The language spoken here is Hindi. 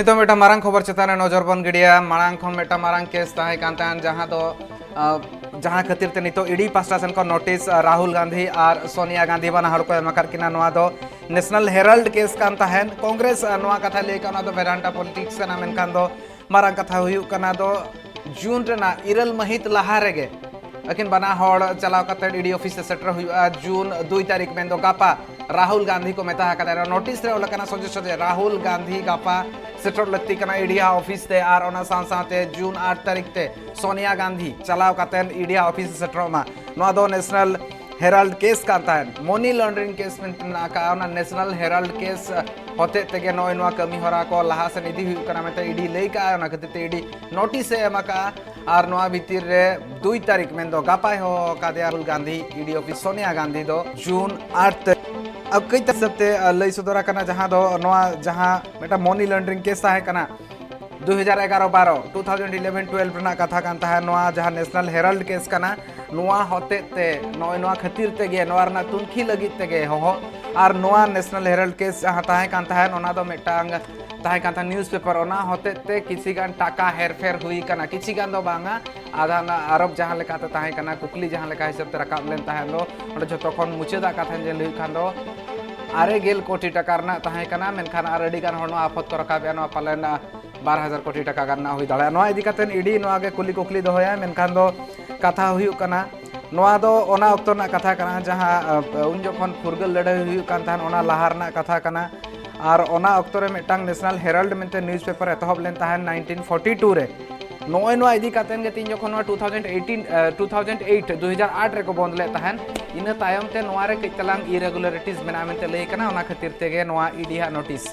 नितो मेटा मारंग खबर चेतान नजर बन गिडिया मांग खन मेटा मारंग केस ताहे कांतान जहां खातिर ते नितो ईडी पास्टा सेन को नोटिस राहुल गांधी और सोनिया गांधी बना हड़ को एमकर किना नोआ दो नेशनल हेराल्ड केस कान ताहेन कांग्रेस नोआ कथा ले कना दो वेदांता पॉलिटिक्स कना मेनखान दो मारंग कथा हुयु कना दो जून रेना इरल महित लहा रेगे अकिन बना हड़ चलाव कते ईडी ऑफिस से सेटर हुआ जून 2 तारीख में दो गापा राहुल गांधी को मेता कदा नोटिस रे ओलकना सोजे सोजे राहुल गांधी गापा सेटर लत्ती कना ईडिया ऑफिस ते आर ओना साथे जून 8 तारीख ते सोनिया गांधी चलाव कते ईडिया ऑफिस सेटर मा नोआ दो नेशनल हेराल्ड केस कांता है मनी लॉन्ड्रिंग केस में का नेशनल हेराल्ड केस होते तेगे नोय नोआ कमी होरा को लहा से निधि हुई कना में ईडी लई का ओना खते ईडी नोटिस एमा का और नोआ भीतर रे 2 तारीख में दो गापा हो का राहुल गांधी ईडी ऑफिस सोनिया गांधी दो जून 8 अब कई तसबते लई सुदरा कना जहां दो नोआ जहां मेटा मनी लॉन्ड्रिंग केस है कना 2011-12 2011-12 रना कथा कांता है नोआ जहां नेशनल हेराल्ड केस कना नोआ होते ते नोय नोआ खातिर तेगे नोआ रना तुनखी लगित तेगे हो और नोआ नेशनल हेराल्ड केस जहां ताहे कांता है ओना दो मेटांग ताहे कांता न्यूज़पेपर ओना होते ते किसी गान टाका हेरफेर हुई कना किसी गान दो बांगा आधा ना आरोप जहां लेका ताहे कना कुकली जहां लेका हिसाब ते रकाब लेन ताहे लो ओंडे जतो खन मुचेदा कथा जे लई खान दो 9 कोटी टाका रना ताहे कना मेनखान आर अडी गान हणो आफत को रकाब एनो पालन 12,000 कोटी टाका करना हुई दाड़ा नोआ इदी कातेन ईडी नोआ गे कुली कुकली दोया मेनखान दो कथा हुयु कना नोआ दो ओना अक्तो ना कथा कना जहां उन जखन फुरगल लड़ाई हुयु कान थान ओना लहार ना कथा कना और ओना अक्तो रे मिटांग नेशनल हेराल्ड मेनते न्यूज़पेपर एतहब लेन ताहेन 1942 रे नोय नोआ इदी कातेन गे तीन जखन 2008 रे को बंद ले ताहेन इना तायम ते नोआ रे कई तलांग इरेगुलरिटीज मेना मेनते लई कना ओना खातिर तेगे नोआ ईडी हा नोटिस